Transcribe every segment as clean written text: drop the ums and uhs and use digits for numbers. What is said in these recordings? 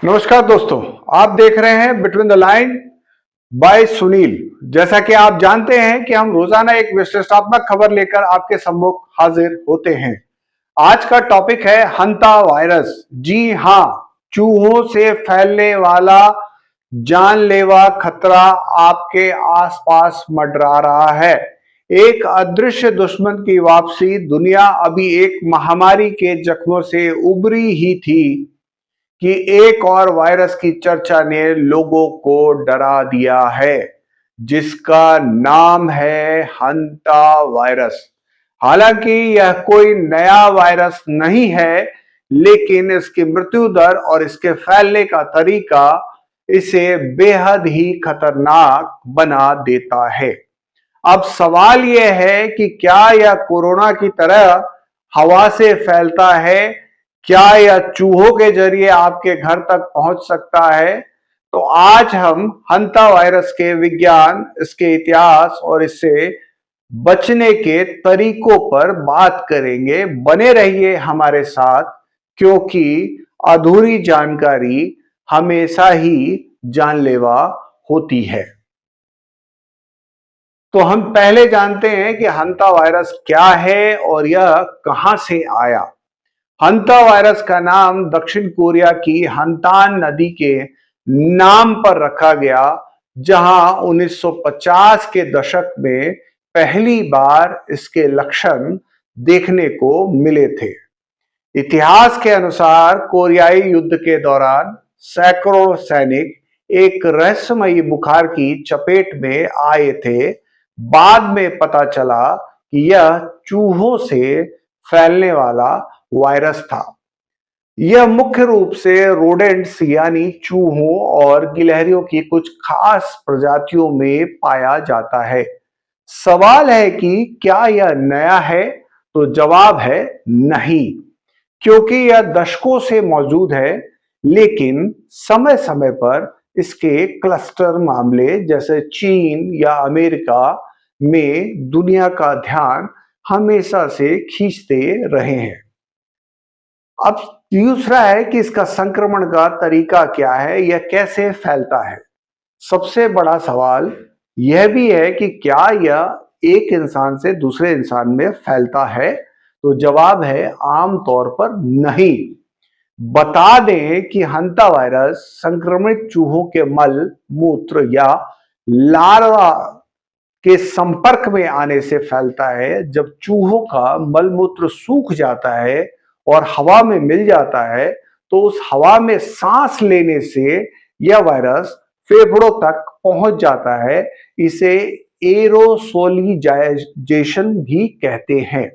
नमस्कार दोस्तों, आप देख रहे हैं between the line by Sunil. जैसा कि आप जानते हैं कि हम रोजाना एक विश्लेषणात्मक खबर लेकर आपके सम्मुख हाजिर होते हैं। आज का टॉपिक है हंता वायरस। जी हां, चूहों से फैलने वाला जानलेवा खतरा आपके आसपास मंडरा रहा है। एक अदृश्य दुश्मन की वापसी। दुनिया अभी एक महामारी के जख्मों से उबरी ही थी कि एक और वायरस की चर्चा ने लोगों को डरा दिया है, जिसका नाम है हंता वायरस। हालांकि यह कोई नया वायरस नहीं है, लेकिन इसकी मृत्यु दर और इसके फैलने का तरीका इसे बेहद ही खतरनाक बना देता है। अब सवाल यह है कि क्या यह कोरोना की तरह हवा से फैलता है? क्या यह चूहों के जरिए आपके घर तक पहुंच सकता है? तो आज हम हंता वायरस के विज्ञान, इसके इतिहास और इससे बचने के तरीकों पर बात करेंगे। बने रहिए हमारे साथ, क्योंकि अधूरी जानकारी हमेशा ही जानलेवा होती है। तो हम पहले जानते हैं कि हंता वायरस क्या है और यह कहां से आया। हंता वायरस का नाम दक्षिण कोरिया की हंतान नदी के नाम पर रखा गया, जहां 1950 के दशक में पहली बार इसके लक्षण देखने को मिले थे। इतिहास के अनुसार कोरियाई युद्ध के दौरान सैकड़ों सैनिक एक रहस्यमयी बुखार की चपेट में आए थे। बाद में पता चला कि यह चूहों से फैलने वाला वायरस था। यह मुख्य रूप से रोडेंट्स यानी चूहों और गिलहरियों की कुछ खास प्रजातियों में पाया जाता है। सवाल है कि क्या यह नया है? तो जवाब है नहीं, क्योंकि यह दशकों से मौजूद है, लेकिन समय समय पर इसके क्लस्टर मामले जैसे चीन या अमेरिका में दुनिया का ध्यान हमेशा से खींचते रहे हैं। अब दूसरा है कि इसका संक्रमण का तरीका क्या है, यह कैसे फैलता है। सबसे बड़ा सवाल यह भी है कि क्या यह एक इंसान से दूसरे इंसान में फैलता है? तो जवाब है आमतौर पर नहीं। बता दें कि हंता वायरस संक्रमित चूहों के मल, मूत्र या लार्वा के संपर्क में आने से फैलता है। जब चूहों का मल मूत्र सूख जाता है और हवा में मिल जाता है, तो उस हवा में सांस लेने से यह वायरस फेफड़ों तक पहुंच जाता है। इसे एरोसोलिजाइजेशन भी कहते हैं।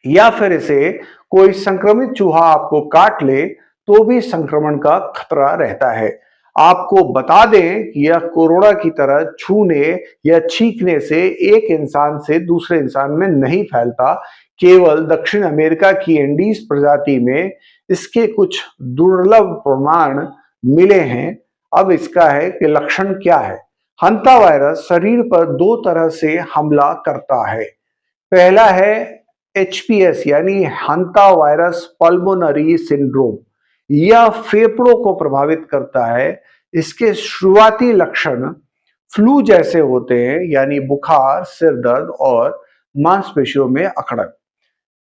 या फिर इसे कोई संक्रमित चूहा आपको काट ले तो भी संक्रमण का खतरा रहता है। आपको बता दें कि यह कोरोना की तरह छूने या छींकने से एक इंसान से दूसरे इंसान में नहीं फैलता। केवल दक्षिण अमेरिका की एंडीज प्रजाति में इसके कुछ दुर्लभ प्रमाण मिले हैं। अब इसका है कि लक्षण क्या है। हंता वायरस शरीर पर दो तरह से हमला करता है। पहला है एचपीएस यानी हंता वायरस पल्मोनरी सिंड्रोम। यह फेफड़ों को प्रभावित करता है। इसके शुरुआती लक्षण फ्लू जैसे होते हैं, यानी बुखार, सिर दर्द और मांसपेशियों में अकड़न।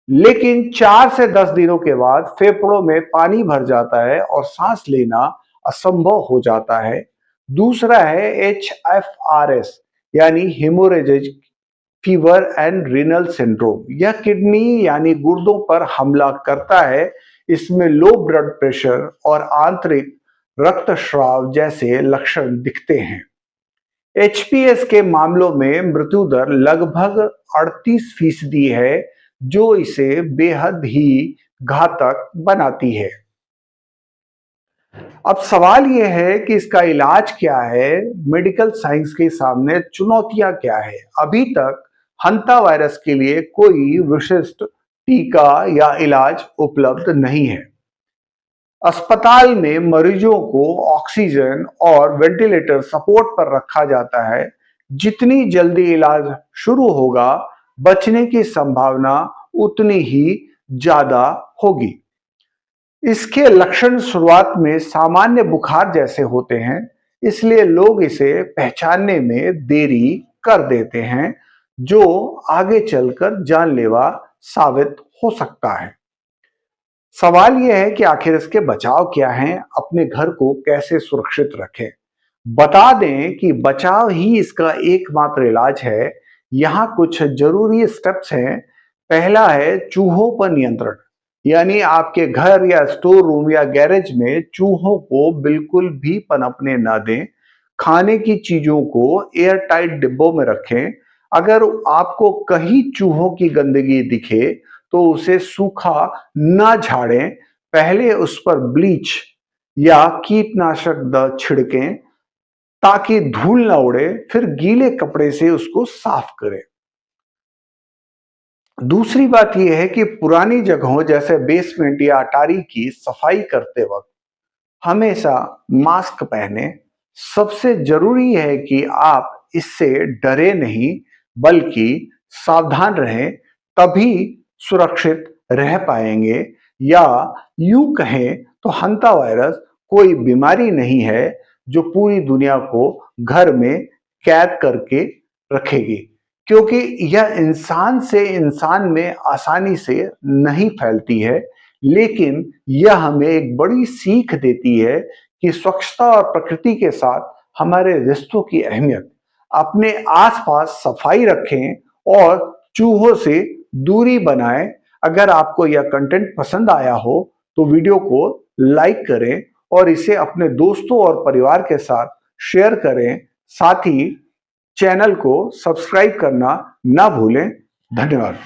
लेकिन 4 से 10 दिनों के बाद फेफड़ों में पानी भर जाता है और सांस लेना असंभव हो जाता है। दूसरा है HFRS यानी haemorrhagic fever and renal syndrome. यह किडनी यानी गुर्दों पर हमला करता है। इसमें लो ब्लड प्रेशर और आंतरिक रक्तस्राव जैसे लक्षण दिखते हैं। एचपीएस के मामलों में मृत्यु दर लगभग 38% है, जो इसे बेहद ही घातक बनाती है। अब सवाल यह है कि इसका इलाज क्या है। मेडिकल साइंस के सामने चुनौतियां क्या है। अभी तक हंता वायरस के लिए कोई विशिष्ट टीका या इलाज उपलब्ध नहीं है। अस्पताल में मरीजों को ऑक्सीजन और वेंटिलेटर सपोर्ट पर रखा जाता है। जितनी जल्दी इलाज शुरू होगा, बचने की संभावना उतनी ही ज्यादा होगी। इसके लक्षण शुरुआत में सामान्य बुखार जैसे होते हैं, इसलिए लोग इसे पहचानने में देरी कर देते हैं, जो आगे चलकर जानलेवा साबित हो सकता है। सवाल यह है कि आखिर इसके बचाव क्या हैं, अपने घर को कैसे सुरक्षित रखें। बता दें कि बचाव ही इसका एकमात्र इलाज है। यहाँ कुछ जरूरी स्टेप्स हैं। पहला है चूहों पर नियंत्रण, यानी आपके घर या स्टोर रूम या गैरेज में चूहों को बिल्कुल भी पनपने न दें। खाने की चीजों को एयर टाइट डिब्बों में रखें। अगर आपको कहीं चूहों की गंदगी दिखे तो उसे सूखा न झाड़ें, पहले उस पर ब्लीच या कीटनाशक छिड़कें ताकि धूल न उड़े, फिर गीले कपड़े से उसको साफ करें। दूसरी बात यह है कि पुरानी जगहों जैसे बेसमेंट या अटारी की सफाई करते वक्त हमेशा मास्क पहने। सबसे जरूरी है कि आप इससे डरे नहीं, बल्कि सावधान रहें, तभी सुरक्षित रह पाएंगे। या यूं कहें तो हंता वायरस कोई बीमारी नहीं है जो पूरी दुनिया को घर में कैद करके रखेगी, क्योंकि यह इंसान से इंसान में आसानी से नहीं फैलती है। लेकिन यह हमें एक बड़ी सीख देती है कि स्वच्छता और प्रकृति के साथ हमारे रिश्तों की अहमियत। अपने आसपास सफाई रखें और चूहों से दूरी बनाएं। अगर आपको यह कंटेंट पसंद आया हो तो वीडियो को लाइक करें और इसे अपने दोस्तों और परिवार के साथ शेयर करें। साथ ही चैनल को सब्सक्राइब करना ना भूलें। धन्यवाद।